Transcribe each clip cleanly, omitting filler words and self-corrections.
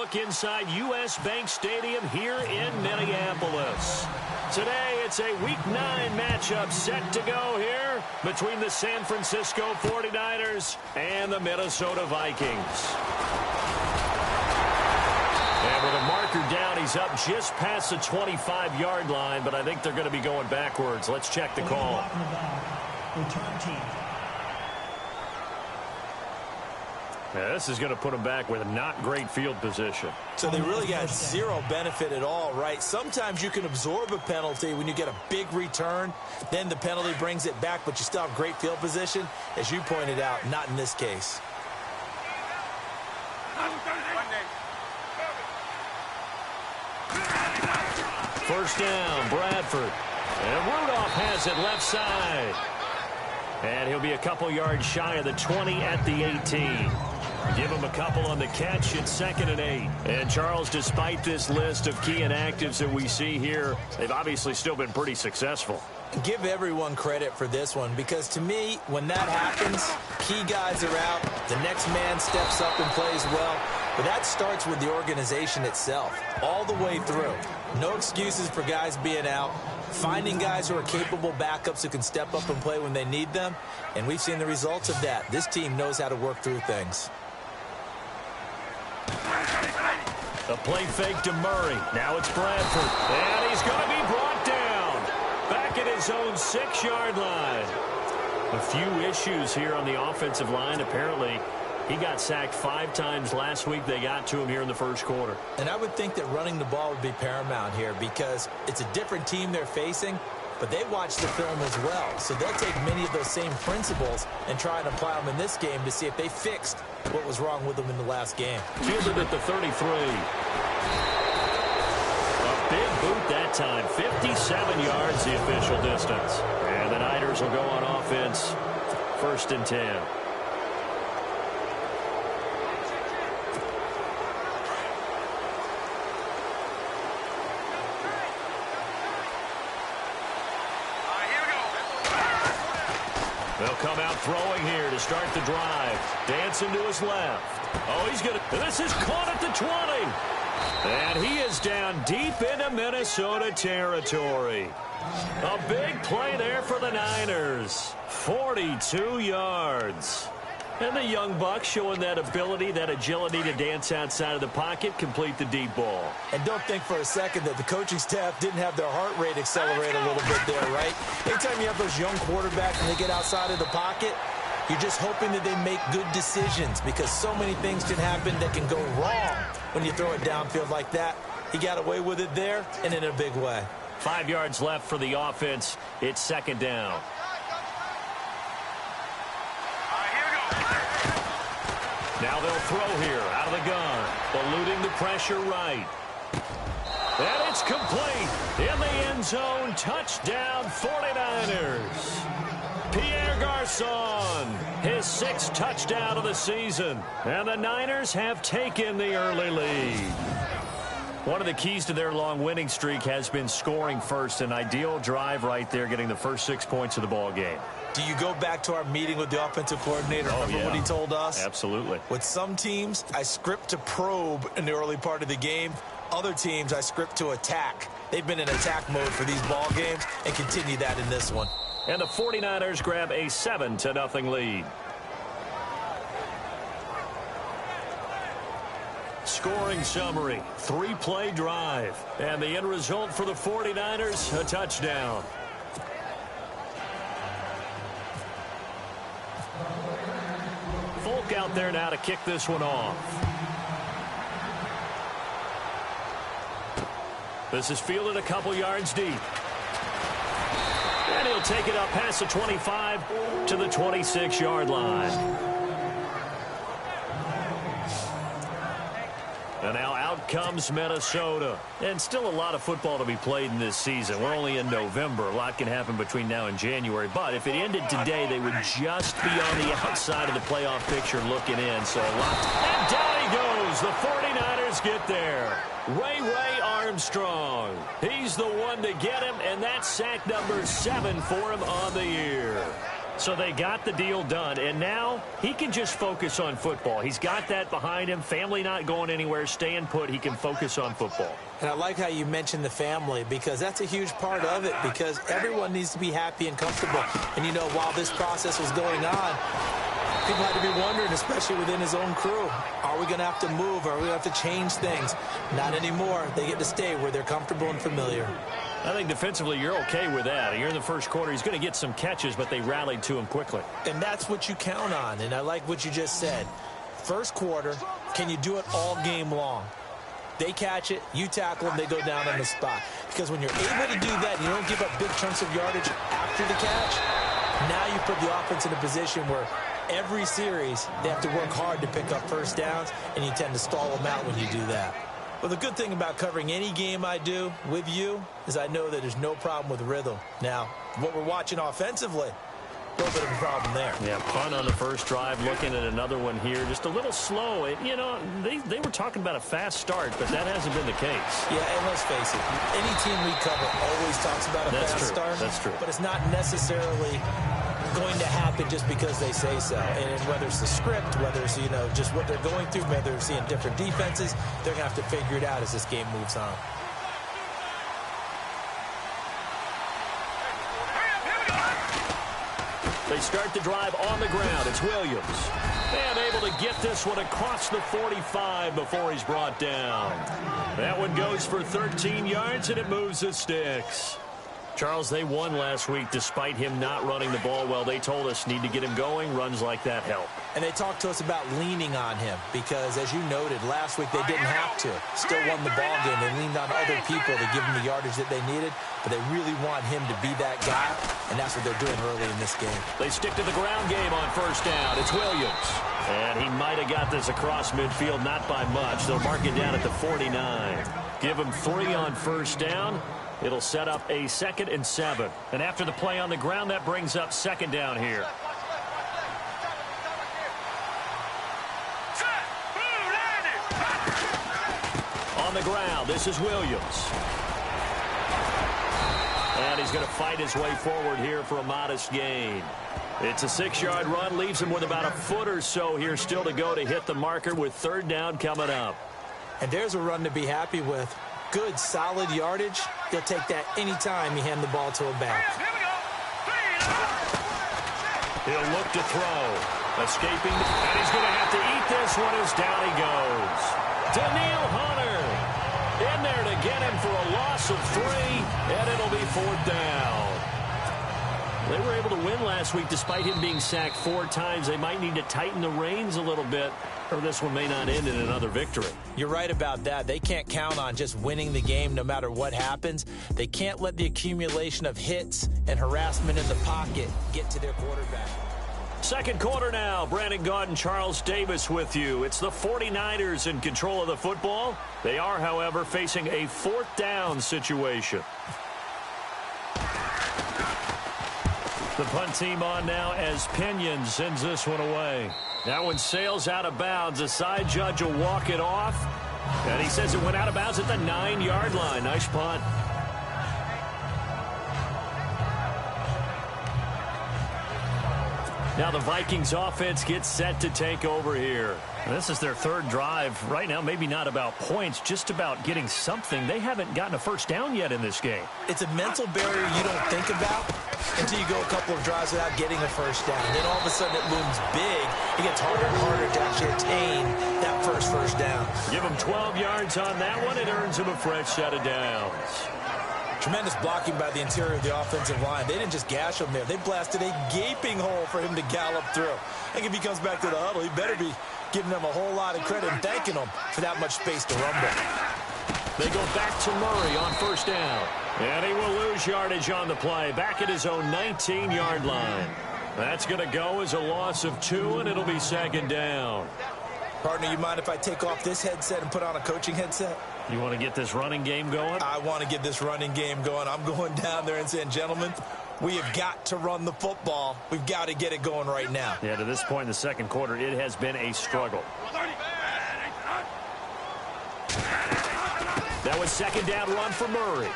look inside U.S. Bank Stadium here in Minneapolis. Today, it's a Week 9 matchup set to go here between the San Francisco 49ers and the Minnesota Vikings. And with a marker down, he's up just past the 25-yard line, but I think they're going to be going backwards. Let's check the call. Return team. Yeah, this is going to put them back with not great field position. So they really got zero benefit at all, right? Sometimes you can absorb a penalty when you get a big return. Then the penalty brings it back, but you still have great field position. As you pointed out, not in this case. First down, Bradford. And Rudolph has it left side. And he'll be a couple yards shy of the 20 at the 18. Give him a couple on the catch. It's 2nd and 8. And Charles, despite this list of key inactives that we see here, they've obviously still been pretty successful. Give everyone credit for this one, because to me, when that happens, key guys are out, the next man steps up and plays well. But that starts with the organization itself, all the way through. No excuses for guys being out. Finding guys who are capable backups who can step up and play when they need them. And we've seen the results of that. This team knows how to work through things. The play fake to Murray. Now it's Bradford. And he's going to be brought down. Back at his own 6-yard line. A few issues here on the offensive line. Apparently, he got sacked 5 times last week. They got to him here in the first quarter. And I would think that running the ball would be paramount here, because it's a different team they're facing, but they watch the film as well. So they'll take many of those same principles and try and apply them in this game to see if they fixed what was wrong with them in the last game. Fielded at the 33. A big boot that time. 57 yards the official distance. And the Niners will go on offense. 1st and 10. They'll come out throwing here to start the drive. Dancing to his left. Oh, he's going to... This is caught at the 20. And he is down deep into Minnesota territory. A big play there for the Niners. 42 yards. And the young buck showing that ability, that agility to dance outside of the pocket, complete the deep ball. And don't think for a second that the coaching staff didn't have their heart rate accelerate a little bit there, right? Anytime you have those young quarterbacks and they get outside of the pocket, you're just hoping that they make good decisions, because so many things can happen that can go wrong when you throw it downfield like that. He got away with it there and in a big way. 5 yards left for the offense. It's 2nd down. Now they'll throw here out of the gun. Eluding the pressure right. And it's complete. In the end zone. Touchdown 49ers. Pierre Garçon. His 6th touchdown of the season. And the Niners have taken the early lead. One of the keys to their long winning streak has been scoring first. An ideal drive right there, getting the first 6 points of the ball game. Do you go back to our meeting with the offensive coordinator? Remember what he told us? Absolutely. With some teams, I script to probe in the early part of the game. Other teams, I script to attack. They've been in attack mode for these ball games and continue that in this one. And the 49ers grab a 7-0 lead. Scoring summary, 3-play drive. And the end result for the 49ers, a touchdown. Folk out there now to kick this one off. This is fielded a couple yards deep. And he'll take it up past the 25 to the 26-yard line. And now out comes Minnesota. And still a lot of football to be played in this season. We're only in November. A lot can happen between now and January. But if it ended today, they would just be on the outside of the playoff picture looking in. So a lot. And down he goes. The 49ers get there. Ray Armstrong. He's the one to get him, and that's sack number 7 for him on the year. So they got the deal done, and now he can just focus on football. He's got that behind him. Family not going anywhere, staying put. He can focus on football. And I like how you mentioned the family, because that's a huge part of it, because everyone needs to be happy and comfortable. And, you know, while this process was going on, people had to be wondering, especially within his own crew, are we going to have to move? Are we going to have to change things? Not anymore. They get to stay where they're comfortable and familiar. I think defensively you're okay with that. Here in the first quarter, he's going to get some catches, but they rallied to him quickly. And that's what you count on, and I like what you just said. First quarter, can you do it all game long? They catch it, you tackle them, they go down on the spot. Because when you're able to do that, and you don't give up big chunks of yardage after the catch, now you put the offense in a position where every series they have to work hard to pick up first downs, and you tend to stall them out when you do that. Well, the good thing about covering any game I do with you is I know that there's no problem with rhythm. Now, what we're watching offensively, a little bit of a problem there. Yeah, punt on the first drive, looking at another one here. Just a little slow. You know, they were talking about a fast start, but that hasn't been the case. Yeah, and let's face it, any team we cover always talks about a fast start. That's true. But it's not necessarily going to happen just because they say so. And whether it's the script, whether it's, you know, just what they're going through, whether they're seeing different defenses, they're going to have to figure it out as this game moves on. They start the drive on the ground. It's Williams. And able to get this one across the 45 before he's brought down. That one goes for 13 yards, and it moves the sticks. Charles, they won last week despite him not running the ball well. They told us need to get him going. Runs like that help. And they talked to us about leaning on him because, as you noted, last week they didn't have to. Still won the ball game. They leaned on other people to give them the yardage that they needed, but they really want him to be that guy, and that's what they're doing early in this game. They stick to the ground game on first down. It's Williams. And he might have got this across midfield, not by much. They'll mark it down at the 49. Give him 3 on first down. It'll set up a 2nd and 7. And after the play on the ground, that brings up 2nd down here. On the ground, this is Williams. And he's going to fight his way forward here for a modest gain. It's a 6-yard run, leaves him with about a foot or so here still to go to hit the marker with 3rd down coming up. And there's a run to be happy with. Good, solid yardage. He'll take that anytime you hand the ball to a back. He'll look to throw. Escaping, and he's going to have to eat this one as down he goes. Danielle Hunter in there to get him for a loss of 3, and it'll be 4th down. They were able to win last week despite him being sacked 4 times. They might need to tighten the reins a little bit, or this one may not end in another victory. You're right about that. They can't count on just winning the game no matter what happens. They can't let the accumulation of hits and harassment in the pocket get to their quarterback. Second quarter now. Brandon Gaudin and Charles Davis with you. It's the 49ers in control of the football. They are, however, facing a 4th down situation. The punt team on now as Pinion sends this one away. That one sails out of bounds. The side judge will walk it off. And he says it went out of bounds at the 9-yard line. Nice punt. Now the Vikings offense gets set to take over here. This is their 3rd drive. Right now, maybe not about points, just about getting something. They haven't gotten a first down yet in this game. It's a mental barrier you don't think about until you go a couple of drives without getting a first down. Then all of a sudden it looms big. It gets harder and harder to actually attain that first down. Give him 12 yards on that one. It earns him a fresh set of downs. Tremendous blocking by the interior of the offensive line. They didn't just gash him there. They blasted a gaping hole for him to gallop through. I think if he comes back to the huddle, he better be giving them a whole lot of credit and thanking them for that much space to rumble. They go back to Murray on first down. And he will lose yardage on the play. Back at his own 19-yard line. That's going to go as a loss of 2, and it'll be 2nd down. Partner, you mind if I take off this headset and put on a coaching headset? You want to get this running game going? I want to get this running game going. I'm going down there and saying, gentlemen, we have got to run the football. We've got to get it going right now. Yeah, to this point in the second quarter, it has been a struggle. That was 2nd down run for Murray.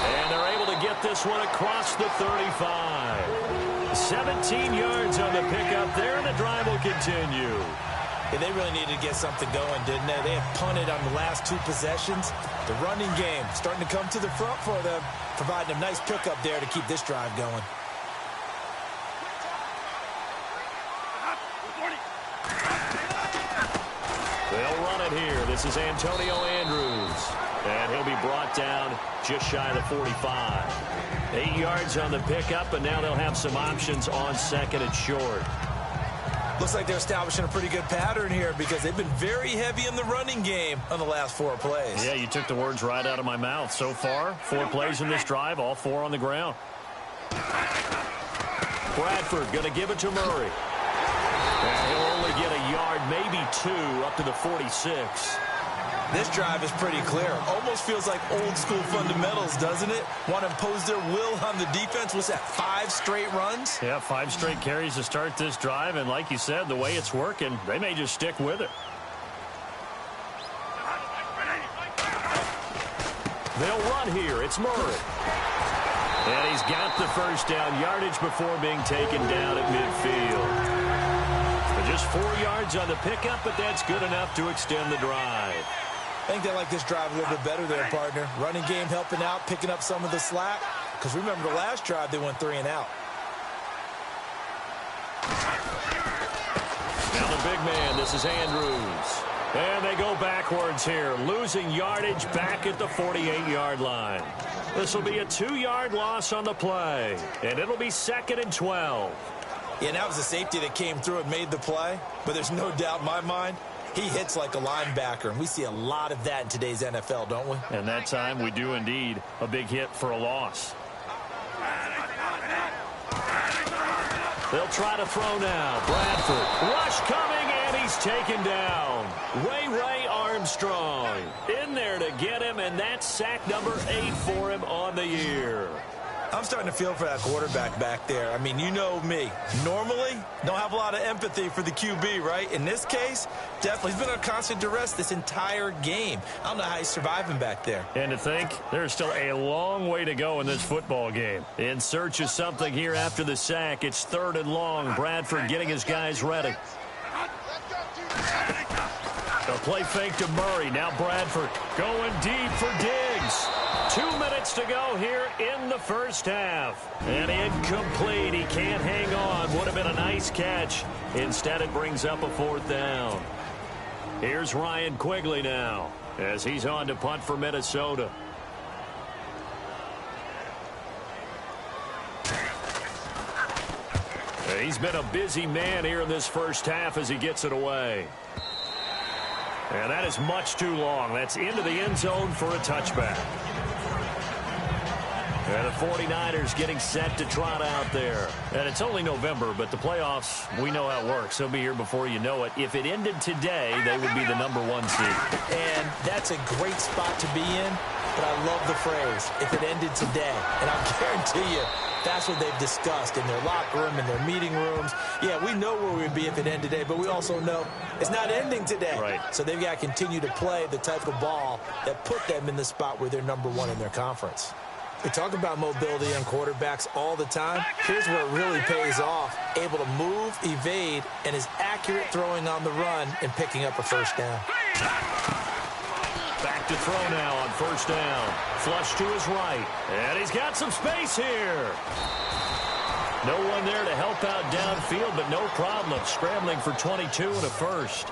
And they're able to get this one across the 35. 17 yards on the pickup there, and the drive will continue. Yeah, they really needed to get something going, didn't they? They have punted on the last 2 possessions. The running game starting to come to the front for them, providing a nice pickup there to keep this drive going. They'll run it here. This is Antonio Andrews. And he'll be brought down just shy of the 45. 8 yards on the pickup, and now they'll have some options on second and short. Looks like they're establishing a pretty good pattern here because they've been very heavy in the running game on the last 4 plays. Yeah, you took the words right out of my mouth. So far, 4 plays in this drive, all 4 on the ground. Bradford going to give it to Murray. And he'll only get a yard, maybe 2, up to the 46. This drive is pretty clear. Almost feels like old school fundamentals, doesn't it? Want to impose their will on the defense. What's that, 5 straight runs? Yeah, 5 straight carries to start this drive. And like you said, the way it's working, they may just stick with it. They'll run here. It's Murray. And he's got the first down yardage before being taken down at midfield. Just 4 yards on the pickup, but that's good enough to extend the drive. I think they like this drive a little bit better there, partner. Running game helping out, picking up some of the slack. Because remember the last drive, they went 3 and out. Now the big man, this is Andrews. And they go backwards here, losing yardage back at the 48-yard line. This will be a 2-yard loss on the play, and it'll be 2nd and 12. Yeah, and that was a safety that came through and made the play. But there's no doubt in my mind, he hits like a linebacker. And we see a lot of that in today's NFL, don't we? And that time we do indeed a big hit for a loss. They'll try to throw now. Bradford. Rush coming, and he's taken down. Ray Armstrong in there to get him, and that's sack number 8 for him on the year. I'm starting to feel for that quarterback back there. I mean, you know me. Normally, don't have a lot of empathy for the QB, right? In this case, definitely. He's been under constant duress this entire game. I don't know how he's surviving back there. And to think, there's still a long way to go in this football game. In search of something here after the sack. It's 3rd and long. Bradford getting his guys ready. A play fake to Murray. Now Bradford going deep for Diggs. 2 minutes to go here in the first half. And incomplete. He can't hang on. Would have been a nice catch. Instead, it brings up a 4th down. Here's Ryan Quigley now as he's on to punt for Minnesota. He's been a busy man here in this first half as he gets it away. And that is much too long. That's into the end zone for a touchback. And the 49ers getting set to trot out there. And it's only November, but the playoffs, we know how it works. They'll be here before you know it. If it ended today, they would be the number 1 seed. And that's a great spot to be in, but I love the phrase, if it ended today. And I'll guarantee you, that's what they've discussed in their locker room, in their meeting rooms. Yeah, we know where we'd be if it ended today, but we also know it's not ending today. Right. So they've got to continue to play the type of ball that put them in the spot where they're number 1 in their conference. We talk about mobility on quarterbacks all the time. Here's where it really pays off. Able to move, evade, and is accurate throwing on the run and picking up a first down. Back to throw now on first down. Flush to his right. And he's got some space here. No one there to help out downfield, but no problem. Scrambling for 22 and a first.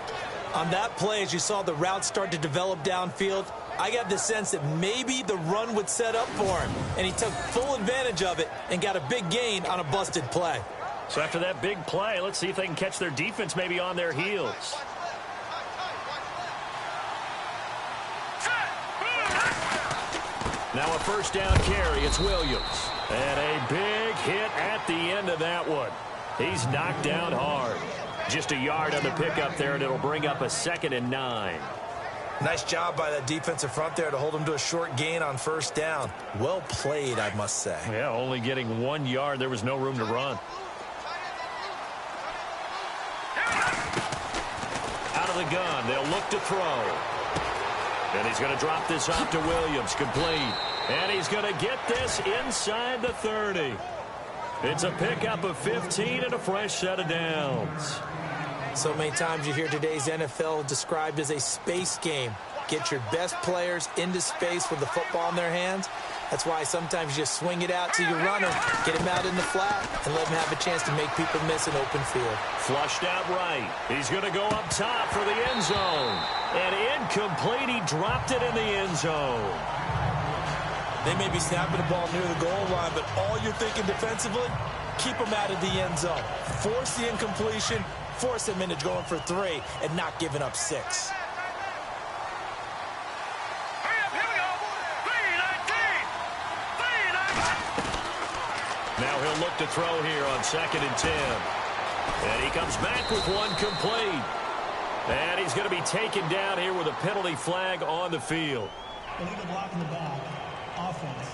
On that play, as you saw the route start to develop downfield, I got the sense that maybe the run would set up for him. And he took full advantage of it and got a big gain on a busted play. So after that big play, let's see if they can catch their defense maybe on their heels. Now a first down carry. It's Williams. And a big hit at the end of that one. He's knocked down hard. Just a yard on the pickup there, and it'll bring up a 2nd and 9. Nice job by that defensive front there to hold him to a short gain on first down. Well played, I must say. Yeah, only getting 1 yard. There was no room to run. Out of the gun. They'll look to throw. And he's going to drop this off to Williams, complete. And he's going to get this inside the 30. It's a pickup of 15 and a fresh set of downs. So many times you hear today's NFL described as a space game. Get your best players into space with the football in their hands. That's why sometimes you just swing it out to your runner, get him out in the flat, and let him have a chance to make people miss an open field. Flushed out right. He's going to go up top for the end zone. And incomplete. He dropped it in the end zone. They may be snapping the ball near the goal line, but all you're thinking defensively, keep them out of the end zone. Force the incompletion, force them into going for 3, and not giving up 6. Now he'll look to throw here on 2nd and 10. And he comes back with one complete. And he's going to be taken down here with a penalty flag on the field. Illegal block in the back. Offense.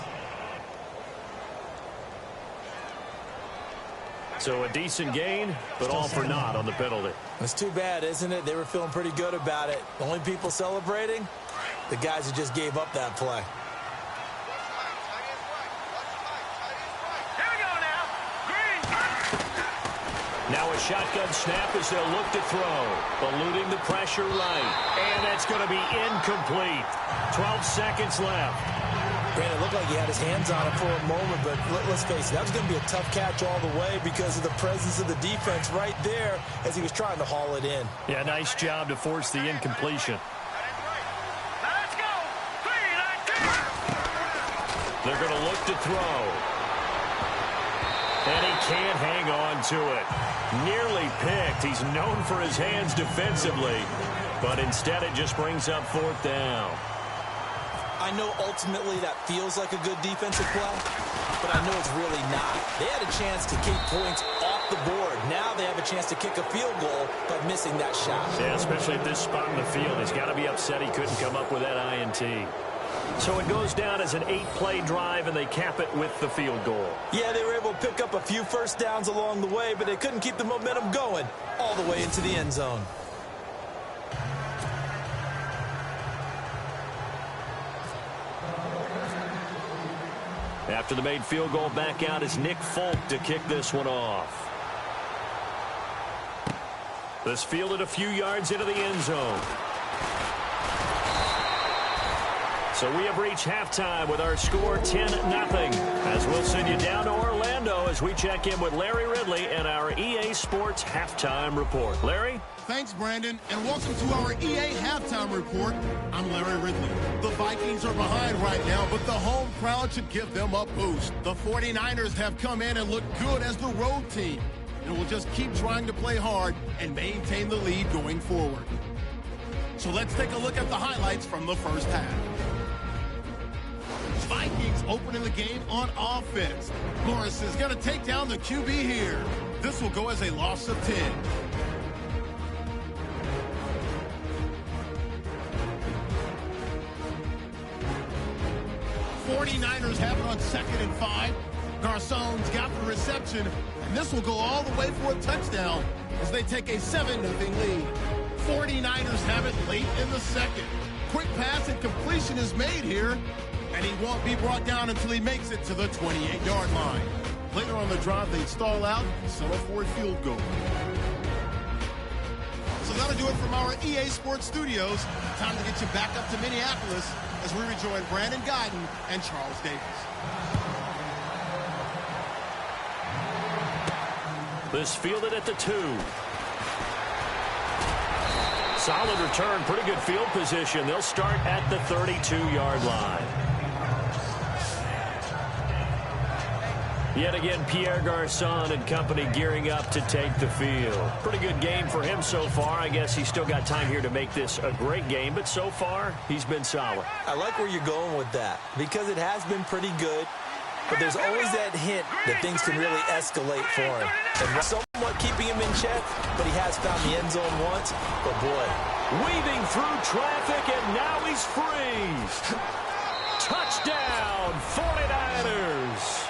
So a decent gain, but all for naught on the penalty. It's too bad, isn't it? They were feeling pretty good about it. The only people celebrating, the guys who just gave up that play. Now a shotgun snap as they'll look to throw. Eluding the pressure right. And that's going to be incomplete. 12 seconds left. Brandon, it looked like he had his hands on it for a moment, but let's face it, that was going to be a tough catch all the way because of the presence of the defense right there as he was trying to haul it in. Yeah, nice job to force the incompletion. Let's go. They're going to look to throw. And he can't hang on to it. Nearly picked. He's known for his hands defensively, but instead it just brings up 4th down. I know ultimately that feels like a good defensive play, but I know it's really not. They had a chance to keep points off the board. Now they have a chance to kick a field goal by missing that shot. Yeah, especially at this spot in the field. He's got to be upset he couldn't come up with that INT. So it goes down as an 8-play drive, and they cap it with the field goal. Yeah, they were able to pick up a few first downs along the way, but they couldn't keep the momentum going all the way into the end zone. After the made field goal, back out is Nick Folk to kick this one off. This fielded a few yards into the end zone. So we have reached halftime with our score 10-0. As we'll send you down to Orlando as we check in with Larry Ridley and our EA Sports Halftime Report. Larry? Thanks, Brandon, and welcome to our EA Halftime Report. I'm Larry Ridley. The Vikings are behind right now, but the home crowd should give them a boost. The 49ers have come in and look good as the road team, and will just keep trying to play hard and maintain the lead going forward. So let's take a look at the highlights from the first half. Vikings opening the game on offense. Lawrence is going to take down the QB here. This will go as a loss of 10. '49ers have it on 2nd and 5. Garcon's got the reception, and this will go all the way for a touchdown as they take a 7-0 lead. 49ers have it late in the second. Quick pass and completion is made here, and he won't be brought down until he makes it to the 28-yard line. Later on the drive, they stall out and settle for a field goal. So that'll do it from our EA Sports Studios. Time to get you back up to Minneapolis as we rejoin Brandon Guyton and Charles Davis. This fielded at the 2. Solid return, pretty good field position. They'll start at the 32-yard line. Yet again, Pierre Garcon and company gearing up to take the field. Pretty good game for him so far. I guess he's still got time here to make this a great game, but so far, he's been solid. I like where you're going with that because it has been pretty good, but there's always that hint that things can really escalate for him. And somewhat keeping him in check, but he has found the end zone once, but boy. Weaving through traffic, and now he's free. Touchdown, 49ers.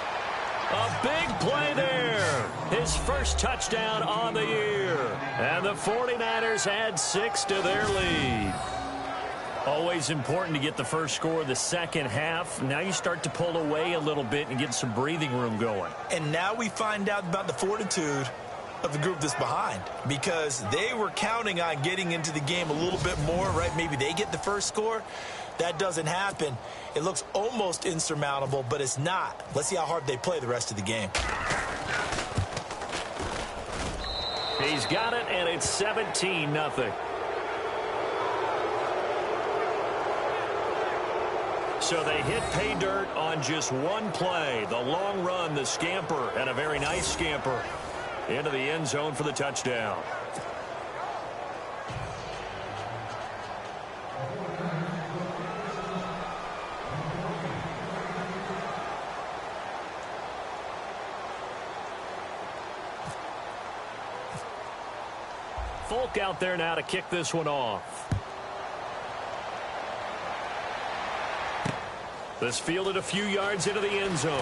A big play there. His first touchdown on the year. And the 49ers add 6 to their lead. Always always important to get the first score of the second half. Now you start to pull away a little bit and get some breathing room going. And now we find out about the fortitude of the group that's behind, because they were counting on getting into the game a little bit more, right? Maybe they get the first score. That doesn't happen. It looks almost insurmountable, but it's not. Let's see how hard they play the rest of the game. He's got it, and it's 17-0. So they hit pay dirt on just one play. The long run, the scamper, and a very nice scamper into the end zone for the touchdown. Folk out there now to kick this one off. This fielded a few yards into the end zone.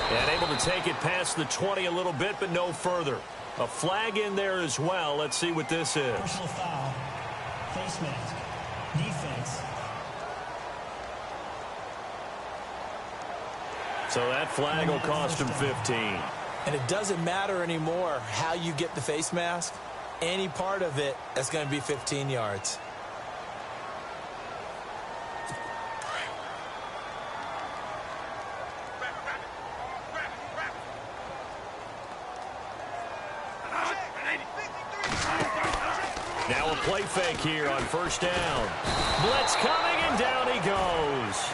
And able to take it past the 20 a little bit, but no further. A flag in there as well. Let's see what this is. Personal foul. Face mask. Defense. So that flag will cost him 15. And it doesn't matter anymore how you get the face mask. Any part of it, that's going to be 15 yards. Now a play fake here on first down. Blitz coming, and down he goes.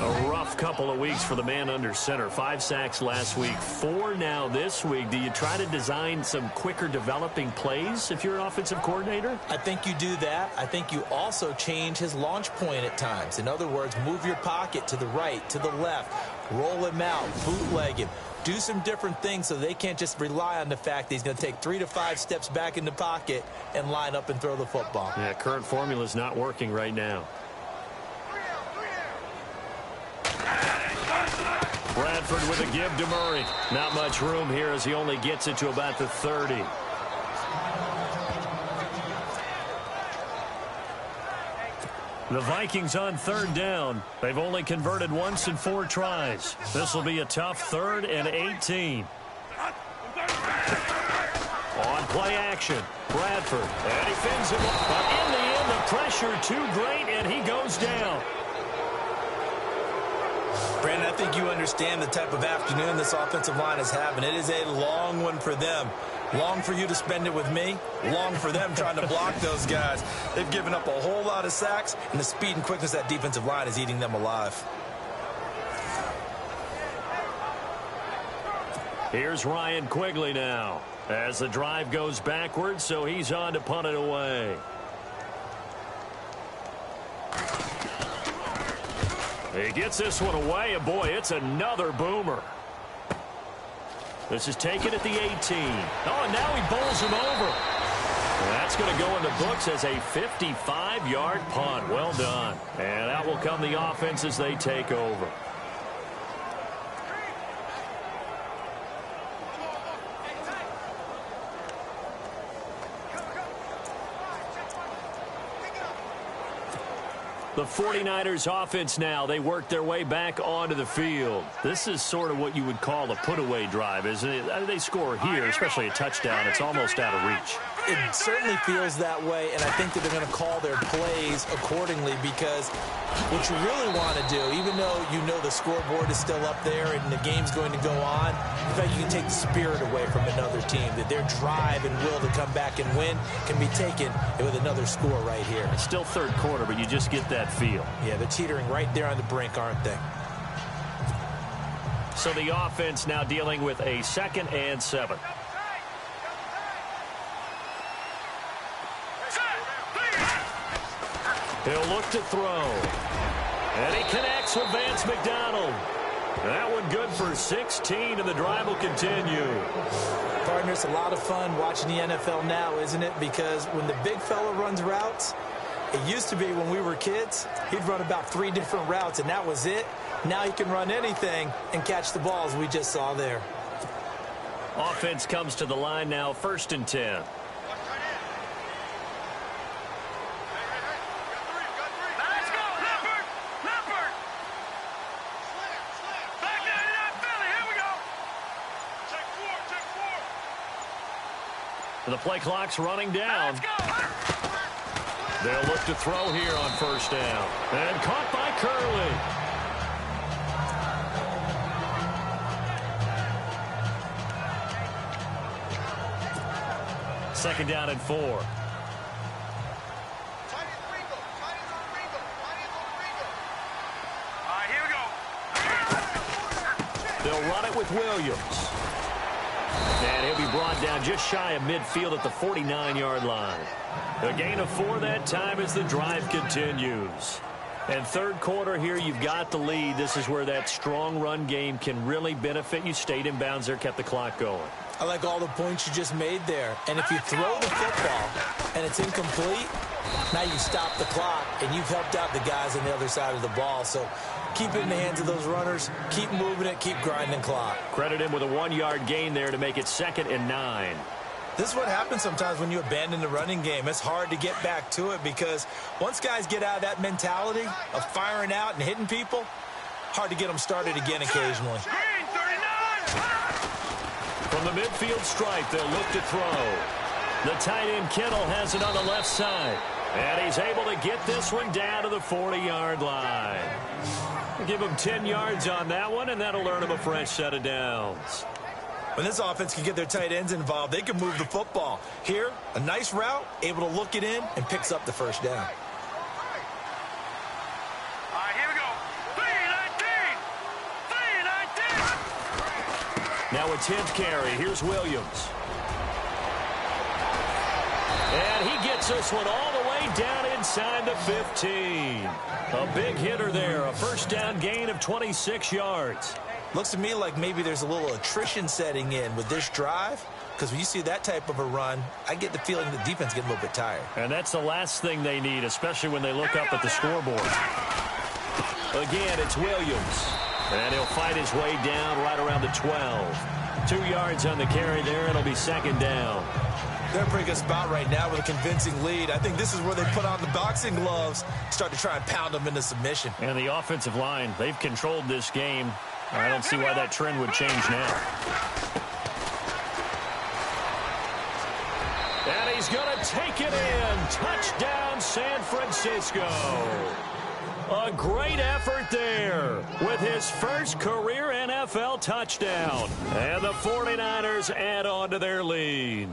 A rough couple of weeks for the man under center. 5 sacks last week, 4 now this week. Do you try to design some quicker developing plays if you're an offensive coordinator? I think you do that. I think you also change his launch point at times. In other words, move your pocket to the right, to the left, roll him out, bootleg him. Do some different things so they can't just rely on the fact that he's going to take 3 to 5 steps back in the pocket and line up and throw the football. Yeah, current formula is not working right now. Bradford with a give to Murray. Not much room here as he only gets it to about the 30. The Vikings on third down. They've only converted once in 4 tries. This will be a tough 3rd and 18. On play action, Bradford. And he fins him up. But in the end, the pressure too great, and he goes down. Brandon, I think you understand the type of afternoon this offensive line is having. It is a long one for them. Long for you to spend it with me. Long for them trying to block those guys. They've given up a whole lot of sacks, and the speed and quickness of that defensive line is eating them alive. Here's Ryan Quigley now as the drive goes backwards, so he's on to punt it away. He gets this one away, and boy, it's another boomer. This is taken at the 18. Oh, and now he bowls him over. That's going to go in the books as a 55-yard punt. Well done. And out will come the offense as they take over. The 49ers offense now, they work their way back onto the field. This is sort of what you would call a put-away drive, isn't it? They score here, especially a touchdown. It's almost out of reach. It certainly feels that way, and I think that they're going to call their plays accordingly, because what you really want to do, even though you know the scoreboard is still up there and the game's going to go on, in fact, you can take the spirit away from another team, that their drive and will to come back and win can be taken with another score right here. It's still third quarter, but you just get that feel. Yeah, they're teetering right there on the brink, aren't they? So the offense now dealing with a 2nd and 7. He'll look to throw. And he connects with Vance McDonald. That one good for 16, and the drive will continue. Partner, it's a lot of fun watching the NFL now, isn't it? Because when the big fella runs routes, it used to be when we were kids, he'd run about 3 different routes, and that was it. Now he can run anything and catch the balls we just saw there. Offense comes to the line now, 1st and 10. The play clock's running down. They'll look to throw here on 1st down. And caught by Curley. Second down and 4. Here we go. They'll run it with Williams. And he'll be brought down just shy of midfield at the 49-yard line. A gain of 4 that time as the drive continues. And 3rd quarter here, you've got the lead. This is where that strong run game can really benefit you. Stayed in bounds there, kept the clock going. I like all the points you just made there. And if you throw the football and it's incomplete, now you stop the clock and you've helped out the guys on the other side of the ball. So keep it in the hands of those runners. Keep moving it. Keep grinding clock. Credit him with a 1-yard gain there to make it 2nd and 9. This is what happens sometimes when you abandon the running game. It's hard to get back to it because once guys get out of that mentality of firing out and hitting people, hard to get them started again occasionally. From the midfield stripe, they'll look to throw. The tight end Kittle has it on the left side. And he's able to get this one down to the 40-yard line. Give him 10 yards on that one, and that'll earn him a fresh set of downs. When this offense can get their tight ends involved, they can move the football. Here, a nice route, able to look it in, and picks up the 1st down. Here we go. 3-19. Now a 10th carry. Here's Williams. And he gets this one all the way down inside the 15. A big hitter there. A 1st down gain of 26 yards. Looks to me like maybe there's a little attrition setting in with this drive, because when you see that type of a run, I get the feeling the defense gets a little bit tired. And that's the last thing they need, especially when they look up at the scoreboard. Again, it's Williams. And he'll fight his way down right around the 12. 2 yards on the carry there. It'll be 2nd down. They're in a pretty good spot right now with a convincing lead. I think this is where they put on the boxing gloves, start to try and pound them into submission. And the offensive line, they've controlled this game. I don't see why that trend would change now. And he's going to take it in. Touchdown, San Francisco. A great effort there with his first career NFL touchdown. And the 49ers add on to their lead.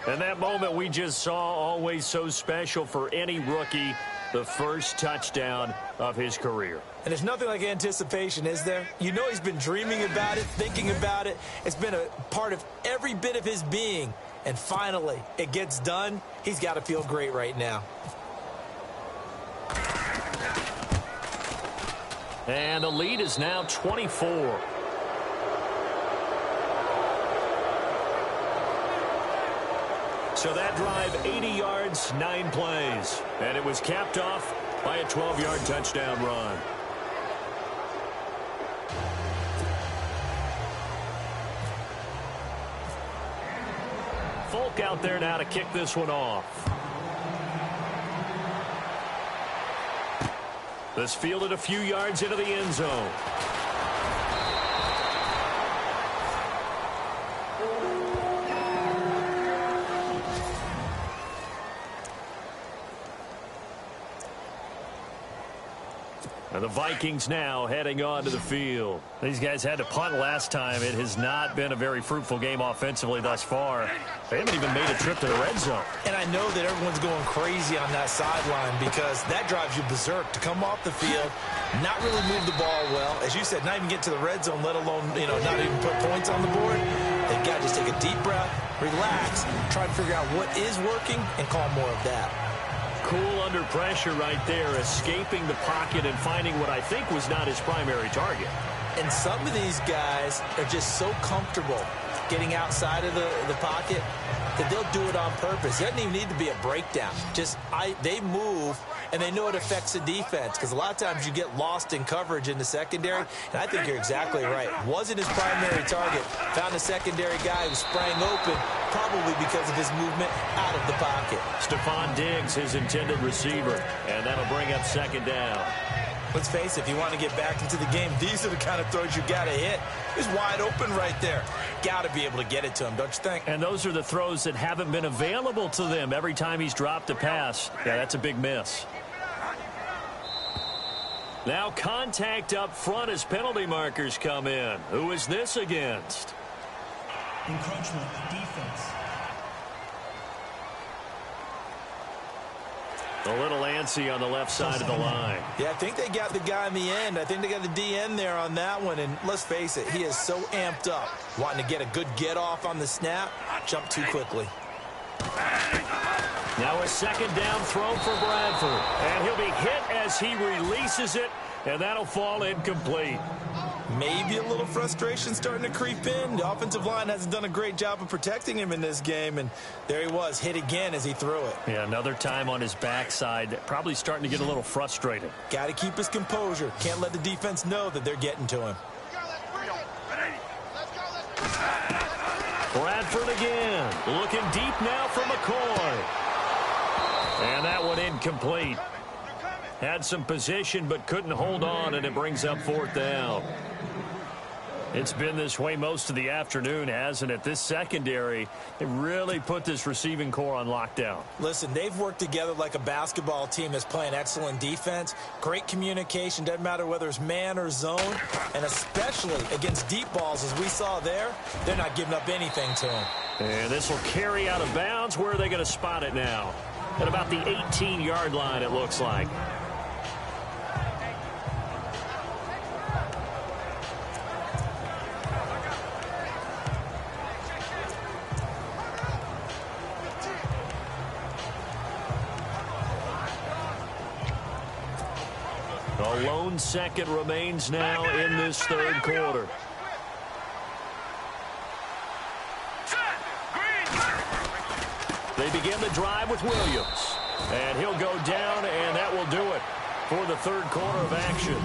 And that moment we just saw, always so special for any rookie, the first touchdown of his career. And there's nothing like anticipation, is there? You know he's been dreaming about it, thinking about it. It's been a part of every bit of his being. And finally, it gets done. He's got to feel great right now. And the lead is now 24. So that drive, 80 yards, 9 plays. And it was capped off by a 12-yard touchdown run. Folk out there now to kick this one off. This fielded a few yards into the end zone. And the Vikings now heading onto the field. These guys had to punt last time. It has not been a very fruitful game offensively thus far. They haven't even made a trip to the red zone. And I know that everyone's going crazy on that sideline because that drives you berserk to come off the field, not really move the ball well. As you said, not even get to the red zone, let alone, not even put points on the board. They've got to just take a deep breath, relax, try to figure out what is working, and call more of that. Cool under pressure right there, escaping the pocket and finding what I think was not his primary target. And some of these guys are just so comfortable getting outside of the pocket that they'll do it on purpose. It doesn't even need to be a breakdown. They move and they know it affects the defense because a lot of times you get lost in coverage in the secondary, and I think you're exactly right. Wasn't his primary target. Found a secondary guy who sprang open, probably because of his movement out of the pocket. Stephon Diggs, his intended receiver, and that'll bring up second down. Let's face it, if you want to get back into the game, these are the kind of throws you got to hit. He's wide open right there. Got to be able to get it to him, don't you think? And those are the throws that haven't been available to them every time he's dropped a pass. Yeah, that's a big miss. Now contact up front as penalty markers come in. Who is this against? Encroachment, defense. A little antsy on the left side of the line. Yeah, I think they got the guy in the end. I think they got the DN there on that one. And let's face it, he is so amped up, wanting to get a good get-off on the snap, jump too quickly. Now a second down throw for Bradford. And he'll be hit as he releases it, and that'll fall incomplete. Maybe a little frustration starting to creep in. The offensive line hasn't done a great job of protecting him in this game, and there he was, hit again as he threw it. Yeah, another time on his backside, probably starting to get a little frustrated. Got to keep his composure. Can't let the defense know that they're getting to him. Bradford again, looking deep now for McCoy. And that one incomplete. Had some position but couldn't hold on, and it brings up fourth down. It's been this way most of the afternoon, hasn't it? This secondary, they really put this receiving core on lockdown. Listen, they've worked together like a basketball team that's playing excellent defense. Great communication, doesn't matter whether it's man or zone. And especially against deep balls, as we saw there, they're not giving up anything to them. And this will carry out of bounds. Where are they going to spot it now? At about the 18-yard line, it looks like. A lone second remains now in this third quarter. They begin the drive with Williams. And he'll go down, and that will do it for the third quarter of action.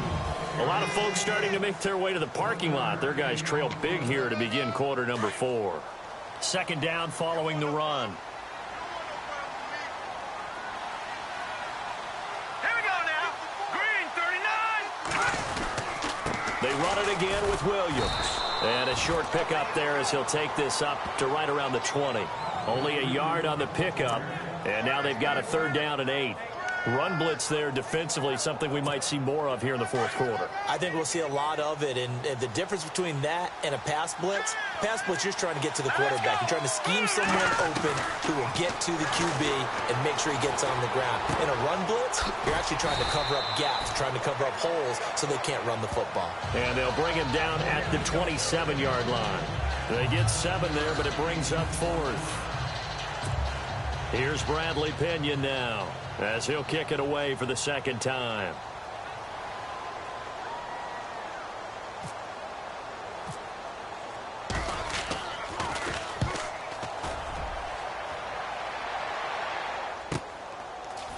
A lot of folks starting to make their way to the parking lot. Their guys trail big here to begin quarter number 4. Second down following the run. They run it again with Williams. And a short pickup there as he'll take this up to right around the 20. Only a yard on the pickup. And now they've got a third down and 8. Run blitz there defensively, something we might see more of here in the fourth quarter. I think we'll see a lot of it, and the difference between that and a pass blitz, you're just trying to get to the quarterback. You're trying to scheme someone open who will get to the QB and make sure he gets on the ground. In a run blitz, you're actually trying to cover up gaps, trying to cover up holes so they can't run the football. And they'll bring him down at the 27-yard line. They get 7 there, but it brings up 4th. Here's Bradley Pinion now, as he'll kick it away for the second time.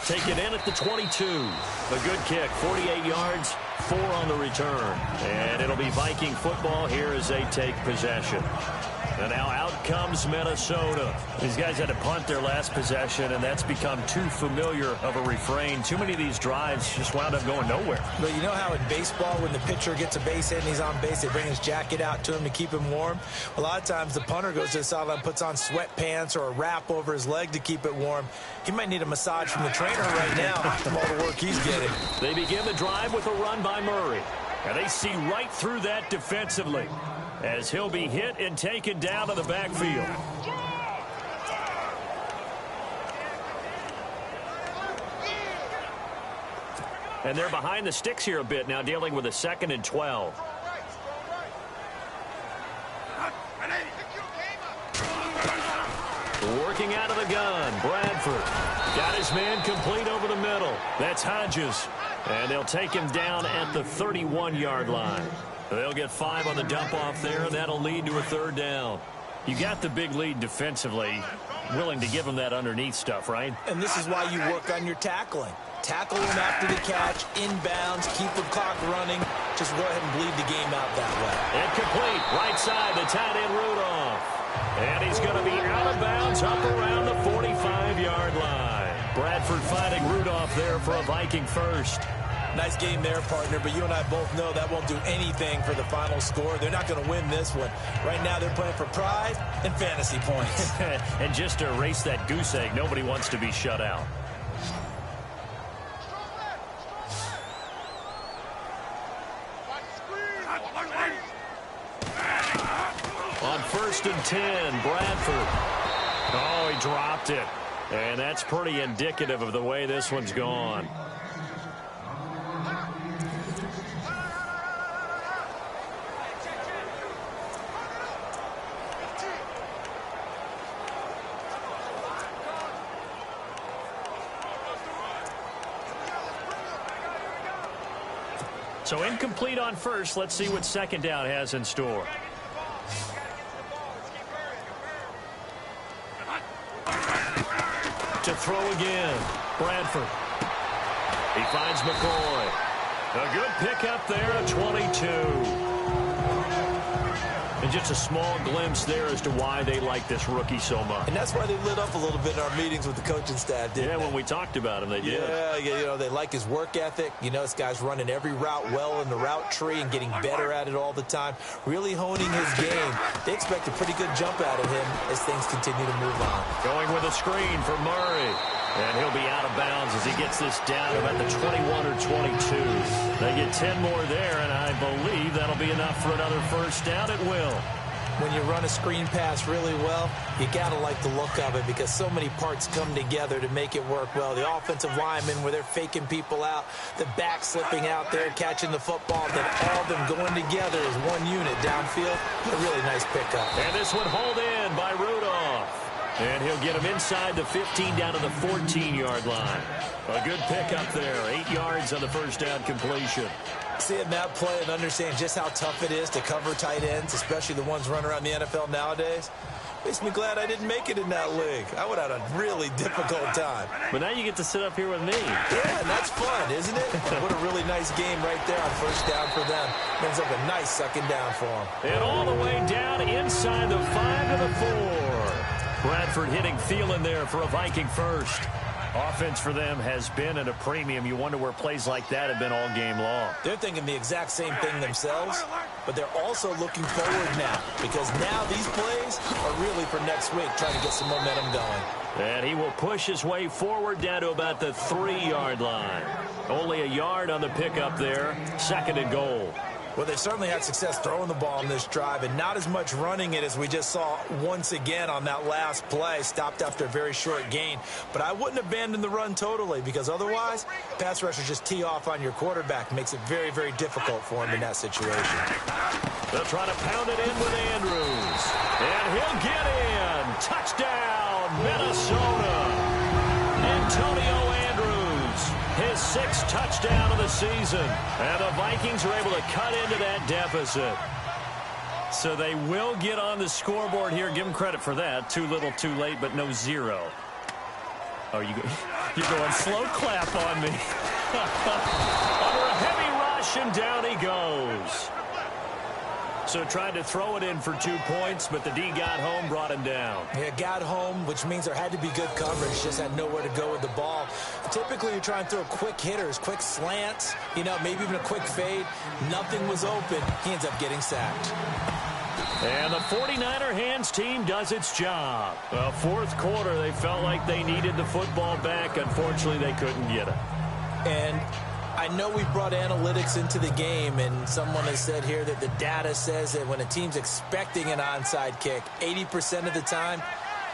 Take it in at the 22. A good kick, 48 yards, 4 on the return. And it'll be Viking football here as they take possession. And now out comes Minnesota. These guys had to punt their last possession, and that's become too familiar of a refrain. Too many of these drives just wound up going nowhere. But you know how in baseball, when the pitcher gets a base hit and he's on base, they bring his jacket out to him to keep him warm? A lot of times the punter goes to the sideline, puts on sweatpants or a wrap over his leg to keep it warm. He might need a massage from the trainer right now from all the work he's getting. They begin the drive with a run by Murray. And they see right through that defensively, as he'll be hit and taken down to the backfield. And they're behind the sticks here a bit now, dealing with a 2nd and 12. Working out of the gun, Bradford. Got his man complete over the middle. That's Hodges. And they'll take him down at the 31-yard line. They'll get 5 on the dump-off there, and that'll lead to a third down. You got the big lead defensively, willing to give them that underneath stuff, right? And this is why you work on your tackling. Tackle him after the catch, inbounds, keep the clock running. Just go ahead and bleed the game out that way. Incomplete. Right side, the tight end Rudolph. And he's going to be out of bounds up around the 45-yard line. Bradford finding Rudolph there for a Viking first. Nice game there, partner, but you and I both know that won't do anything for the final score. They're not going to win this one. Right now they're playing for pride and fantasy points. And just to erase that goose egg, nobody wants to be shut out. On 1st and 10, Bradford. Oh, he dropped it. And that's pretty indicative of the way this one's gone. So incomplete on first. Let's see what second down has in store. To throw again, Bradford. He finds McCoy. A good pickup there at 22. And just a small glimpse there as to why they like this rookie so much. And that's why they lit up a little bit in our meetings with the coaching staff, didn't they? When we talked about him, they did. Yeah, you know, they like his work ethic. You know, this guy's running every route well in the route tree and getting better at it all the time, really honing his game. They expect a pretty good jump out of him as things continue to move on. Going with a screen for Murray. And he'll be out of bounds as he gets this down about the 21 or 22. They get 10 more there, and I believe that'll be enough for another first down. It will. When you run a screen pass really well, you got to like the look of it because so many parts come together to make it work well. The offensive linemen where they're faking people out, the back slipping out there, catching the football, then all of them going together as one unit downfield. A really nice pickup. And this one hauled in by Rudolph. And he'll get him inside the 15 down to the 14-yard line. A good pickup there. 8 yards on the first down completion. Seeing that play and understanding just how tough it is to cover tight ends, especially the ones running around the NFL nowadays, makes me glad I didn't make it in that league. I would have had a really difficult time. But now you get to sit up here with me. Yeah, and that's fun, isn't it? What a really nice game right there on first down for them. Ends up a nice second down for them. And all the way down inside the 5 to the 4. Bradford hitting Thielen there for a Viking first. Offense for them has been at a premium. You wonder where plays like that have been all game long. They're thinking the exact same thing themselves, but they're also looking forward now because now these plays are really for next week, trying to get some momentum going. And he will push his way forward down to about the 3-yard line. Only a yard on the pickup there. 2nd and goal. Well, they certainly had success throwing the ball in this drive and not as much running it as we just saw once again on that last play. Stopped after a very short gain. But I wouldn't abandon the run totally because otherwise, pass rushers just tee off on your quarterback. Makes it very, very difficult for him in that situation. They'll try to pound it in with Andrews. And he'll get in. Touchdown, Minnesota. Antonio Andrews, his 6th touchdown of the season. And the Vikings are able to cut into that deficit. So they will get on the scoreboard here. Give them credit for that. Too little, too late, but no 0. Oh, you're going slow clap on me. Under a heavy rush, and down he goes. So tried to throw it in for 2 points, but the D got home, brought him down. Yeah, got home, which means there had to be good coverage. Just had nowhere to go with the ball. Typically, you're trying to throw quick hitters, quick slants, you know, maybe even a quick fade. Nothing was open. He ends up getting sacked. And the 49er hands team does its job. Well, 4th quarter, they felt like they needed the football back. Unfortunately, they couldn't get it. And I know we brought analytics into the game, and someone has said here that the data says that when a team's expecting an onside kick, 80% of the time,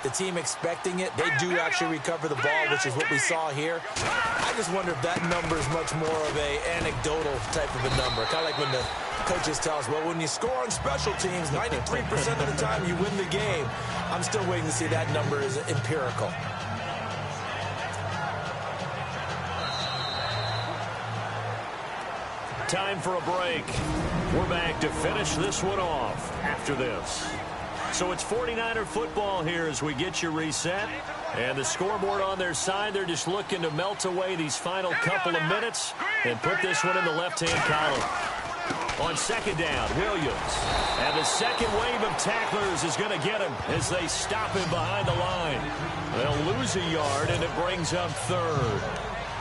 the team expecting it, they do actually recover the ball, which is what we saw here. I just wonder if that number is much more of a anecdotal type of a number. Kind of like when the coaches tell us, well, when you score on special teams, 93% of the time you win the game. I'm still waiting to see that number is empirical. Time for a break. We're back to finish this one off after this. So it's 49er football here as we get you reset. And the scoreboard on their side, they're just looking to melt away these final couple of minutes and put this one in the left-hand column. On second down, Williams. And the second wave of tacklers is going to get him as they stop him behind the line. They'll lose a yard, and it brings up third.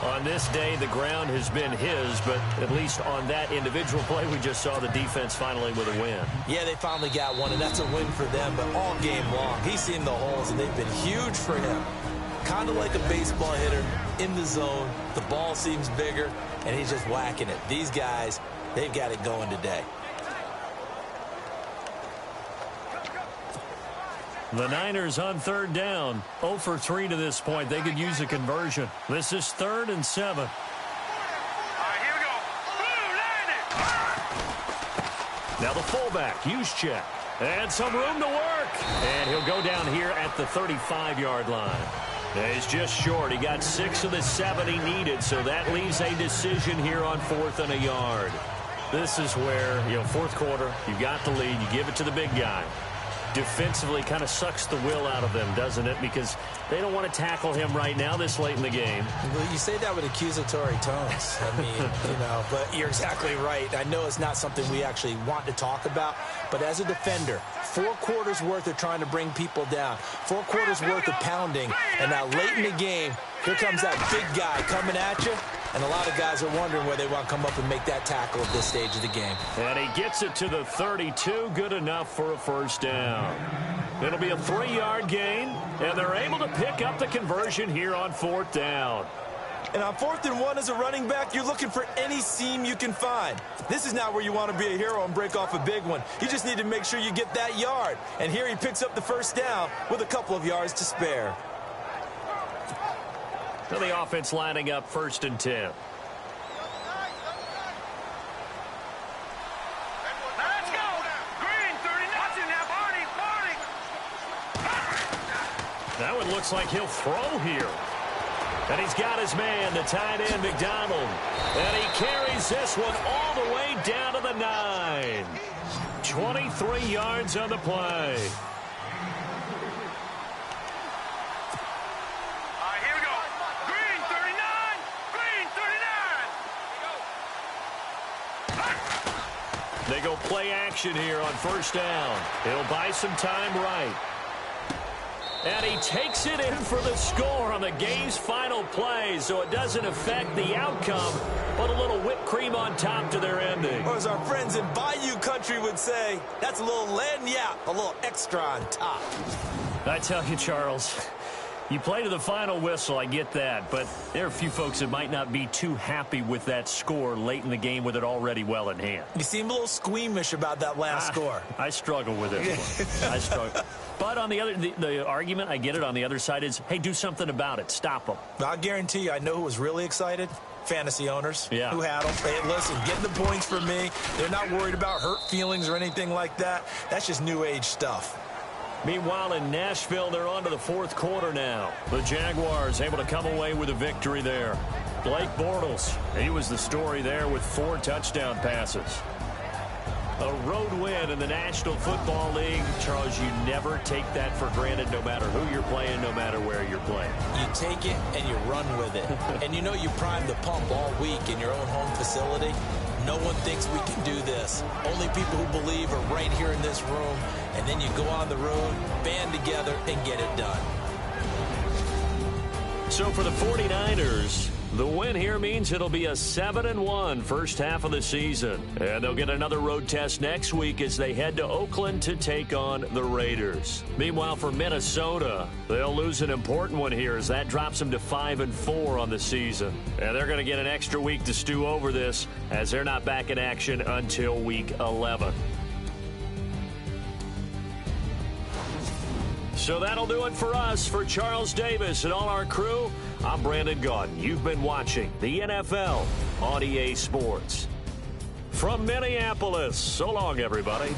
On this day, the ground has been his, but at least on that individual play, we just saw the defense finally with a win. Yeah, they finally got one, and that's a win for them, but all game long, he's seen the holes, and they've been huge for him. Kind of like a baseball hitter in the zone. The ball seems bigger, and he's just whacking it. These guys, they've got it going today. The Niners on third down, 0 for 3 to this point. They could use a conversion. This is 3rd and 7. All right, here we go. Blue Niners. Now the fullback, Juszczyk. And some room to work. And he'll go down here at the 35-yard line. He's just short. He got 6 of the 7 he needed, so that leaves a decision here on 4th and a yard. This is where, fourth quarter, you got the lead. You give it to the big guy. Defensively kind of sucks the will out of them, doesn't it? Because they don't want to tackle him right now this late in the game. Well, you say that with accusatory tones. I mean, but you're exactly right. I know it's not something we actually want to talk about, but as a defender, 4 quarters worth of trying to bring people down, 4 quarters worth of pounding, and now late in the game, here comes that big guy coming at you. And a lot of guys are wondering where they want to come up and make that tackle at this stage of the game. And he gets it to the 32. Good enough for a first down. It'll be a 3-yard gain, and they're able to pick up the conversion here on 4th down. And on 4th and 1 as a running back, you're looking for any seam you can find. This is not where you want to be a hero and break off a big one. You just need to make sure you get that yard. And here he picks up the first down with a couple of yards to spare. So the offense lining up 1st and 10. Now let's go. Green 30. Watching now, Barney. That one looks like he'll throw here. And he's got his man, the tight end, McDonald. And he carries this one all the way down to the 9. 23 yards on the play. They go play action here on 1st down. He'll buy some time right. And he takes it in for the score on the game's final play, so it doesn't affect the outcome, but a little whipped cream on top to their ending. Or as our friends in Bayou Country would say, that's a little lagniappe, a little extra on top. I tell you, Charles, you play to the final whistle, I get that, but there are a few folks that might not be too happy with that score late in the game with it already well in hand. You seem a little squeamish about that last score. I struggle with it. I struggle. But on the argument, I get it, on the other side is, hey, do something about it. Stop them. I'll guarantee you, I know who was really excited. Fantasy owners who had them. Hey, listen, getting the points for me. They're not worried about hurt feelings or anything like that. That's just new age stuff. Meanwhile, in Nashville, they're on to the 4th quarter now. The Jaguars able to come away with a victory there. Blake Bortles, he was the story there with 4 touchdown passes. A road win in the National Football League. Charles, you never take that for granted no matter who you're playing, no matter where you're playing. You take it and you run with it. And you know you primed the pump all week in your own home facility. No one thinks we can do this. Only people who believe are right here in this room. And then you go on the road, band together, and get it done. So for the 49ers, the win here means it'll be a 7-1 first half of the season. And they'll get another road test next week as they head to Oakland to take on the Raiders. Meanwhile, for Minnesota, they'll lose an important one here as that drops them to 5-4 on the season. And they're going to get an extra week to stew over this as they're not back in action until week 11. So that'll do it for us. For Charles Davis and all our crew, I'm Brandon Gaudin. You've been watching the NFL on EA Sports. From Minneapolis, so long, everybody.